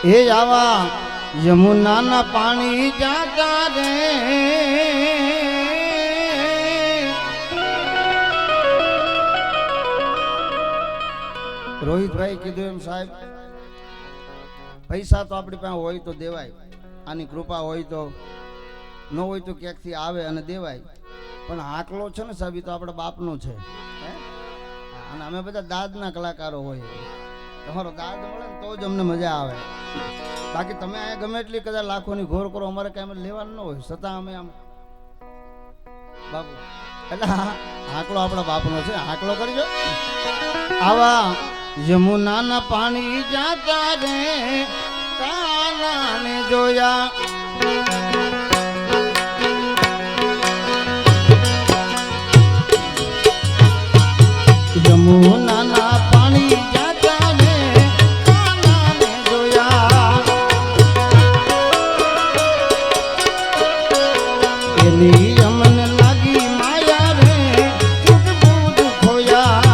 એ આવા યમુનાના પાણી જાતા રે રોહિતભાઈ કીધું એમ સાહેબ પૈસા તો આપણી પાસે હોય તો દેવાય, આની કૃપા હોય તો, ન હોય તો ક્યાંકથી આવે અને દેવાય, પણ આકલો છે ને સાહેબ તો આપણા બાપનો છે અને અમે બધા દાદના કલાકારો હોય, તમારો દાદ મળે ને તો જ અમને મજા આવે. બાકી તમે અહીંયા ગમે એટલી કદાચ લાખોની ઘોર કરો, અમારે કાંઈ લેવાનું ન હોય, છતાં અમે આમ બાપુ એટલે આકલો આપણા બાપનો છે, આકલો કરજો. આવા યમુનાના પાણી જાતા રે કાનાને જોયા યમુનાના પાણી જાતા રે કાનાને જોયા એની અમને લાગી માયા રે છૂટ ખોયા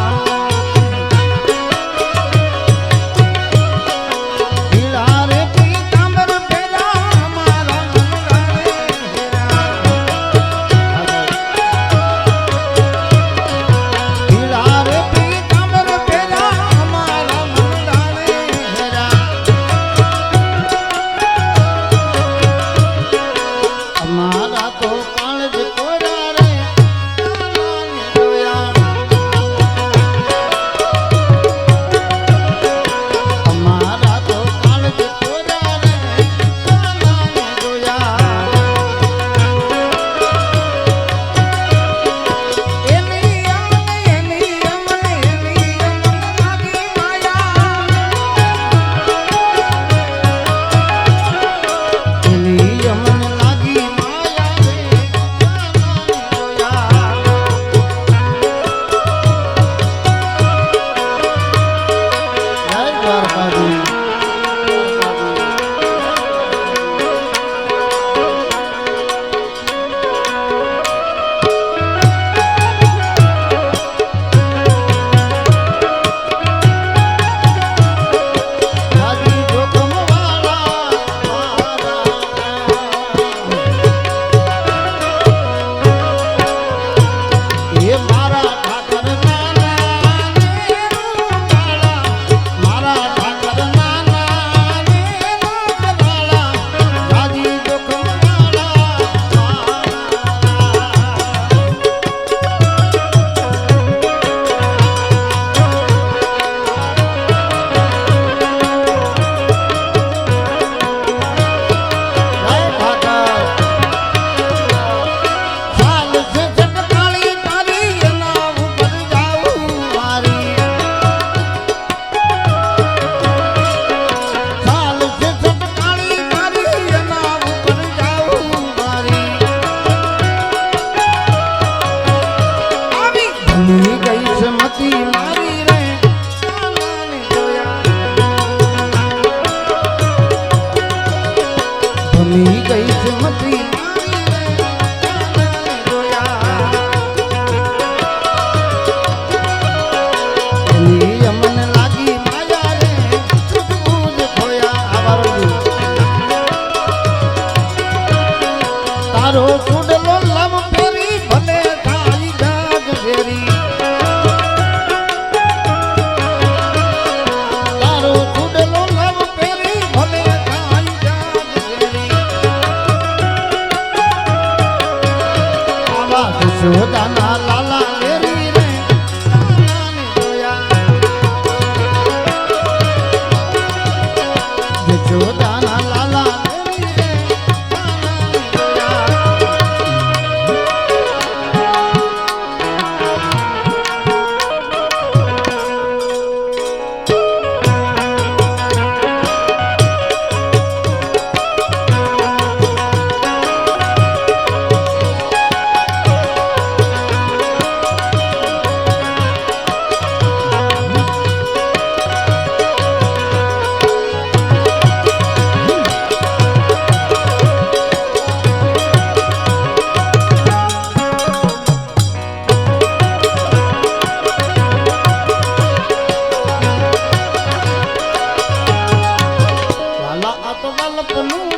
વલ્પનું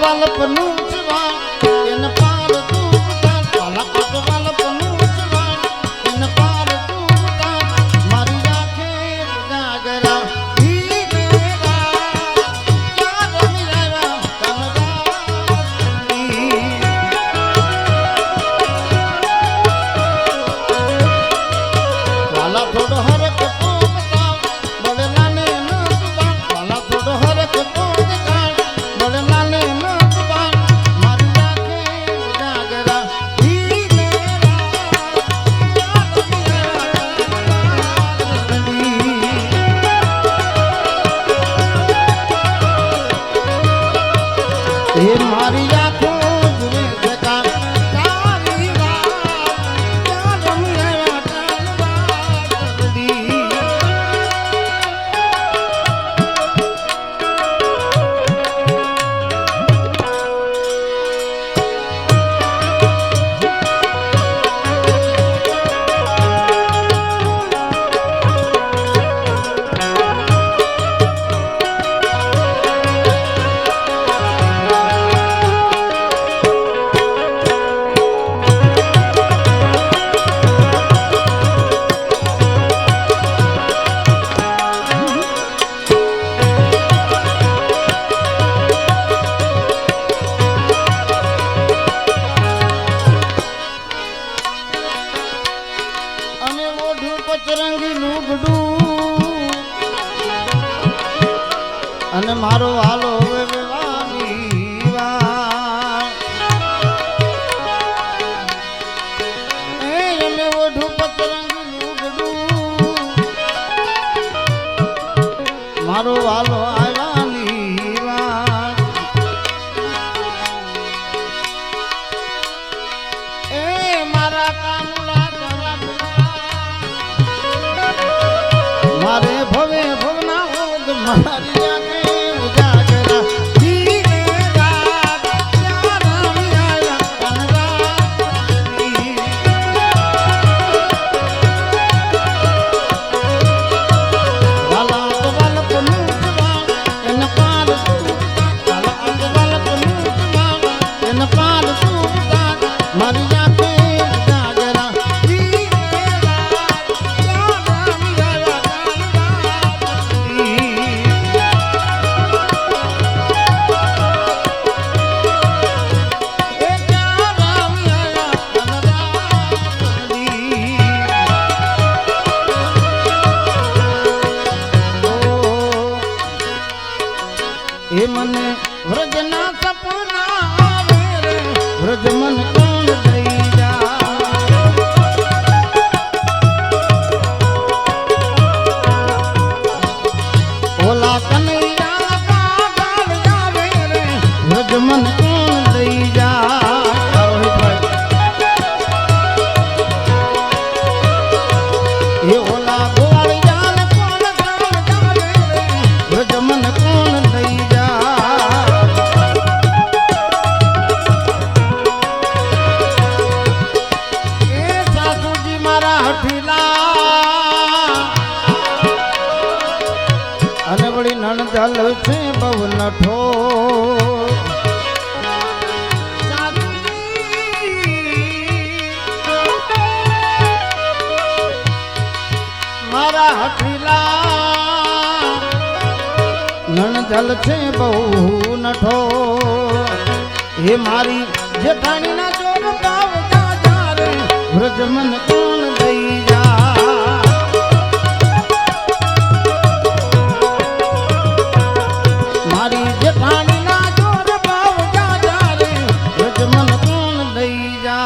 વલ્પનું ચવા એને પાર તું વાલા વલ્પનું ચવા એને પાર તું મારી રાખે જાગરા થોડો હરક બળેલા ને વાલા થોડો હરક બળેલા ને મારી રાખે જાગરા એ મારી આંખો જુએ જગા તારી વાત અને મોઢું પચરંગી લુગડું અને મારો હાલો હવે વેવાની વાત અમે મોઢું પચરંગી લુગડું મારો હાલો આવ્યાની વાત એ મારા કાનુલા મારે ભવે ભવના હોદ મારી આંખે ઉજાગરા ધીરે રાત રામ આયા કનરાની વાલા તો વલ્પનું ચવા એને પાર તું વાલા તો વલ્પનું ચવા એને પાર તું મારી આંખે ઉજાગરા એ મને વ્રજના સપના આવે રે વ્રજ મન કોણ દઈ જા ઓલા કનૈયા પાગલ આવે રે વ્રજ મન કોણ દઈ જા એ ઓલા ગોવાળિયાને કોણ ગામ જાવે રે વ્રજ મન કોણ દઈ જા એ સાસુજી મારા હઠીલા અને વળી નણદલ છે બહુ નઠો મારા હઠીલા નણદલ છે બહુ નઠો હે મારી જેઠાણીના ચોર ભાવ જા રે વ્રજ મન કોણ દઈ જા મારી જેઠાણીના ચોર ભાવ જા રે વ્રજ મન કોણ દઈ જા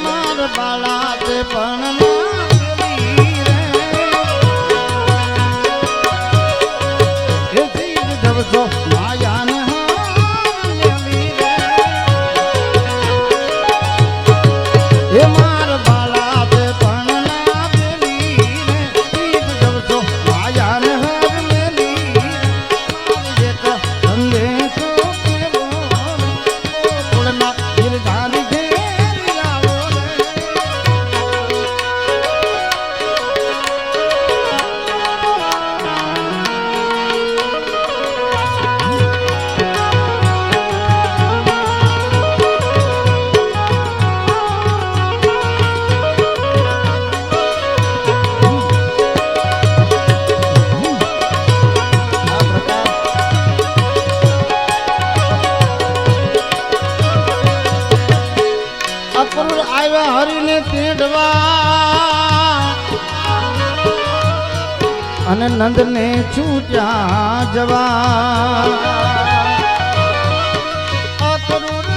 માર બાળા તે પણ જબસો માયાને એ માર બાળા તે પણ ના પેલી જબસો માયાને હર મેલી એક સંદેશો કેવો થોડના ગિરધારી ઘેરી આવો અક્રૂર આવ્યા હરીને તેડવા અને નંદને છૂટ્યા જવા અક્રૂર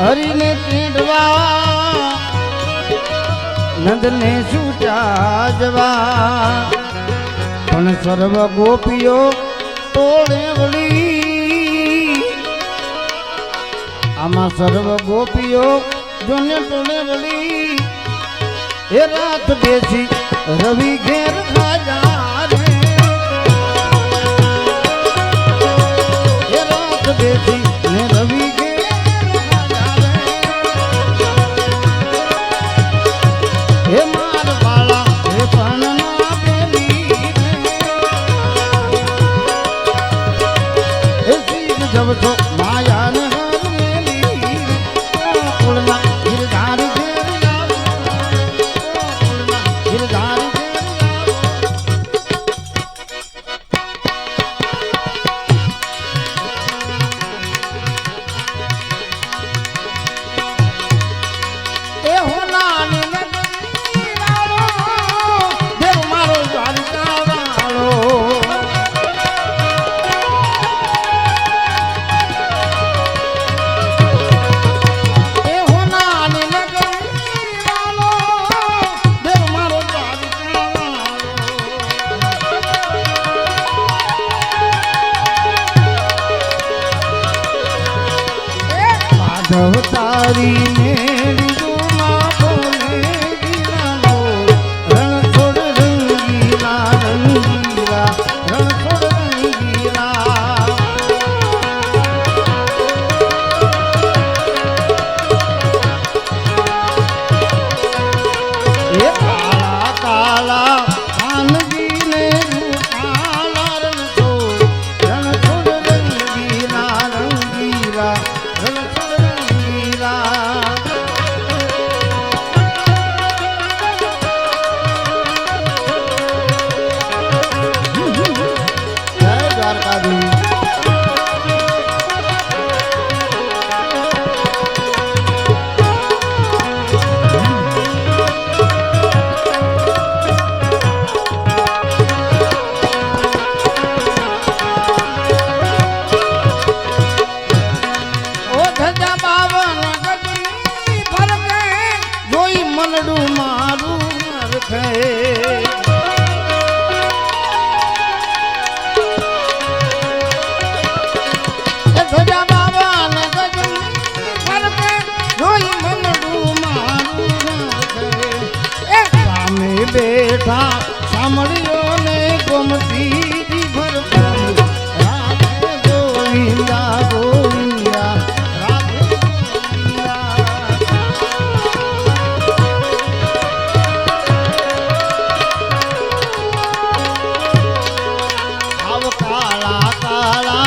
હરીને તેડવા નંદને છૂટ્યા જવા પણ સર્વ ગોપીઓ તોડે વળી આમાં સર્વ ગોપીઓ જોને ટોળે વળી એ રાત બેસી રવિ ઘેર ખાજા રે એ રાત બેસી ને રવિ ઘેર ખાજા રે એ માર બાળા એ પણ ના પેલી એ શીખ જબસો માયાને તારી મેળી ગુમા બોલે ગીરાનો રણ છોડ રંગીલા રંગીલા રણ છોડ રંગીલા એ કાળા કાળા કાનગીને રૂપાલા રણ છોડ રંગીલા રંગીલા રણ છોડ મનડું મારું રખે ધજા બાબા ને ગજની જોઈ મનડું મારું રખે એ સામે બેઠા સાંભળ્યો ને ગમતી ભર રાધે ગોવિંદા ગોવિંદા કાળા કાળા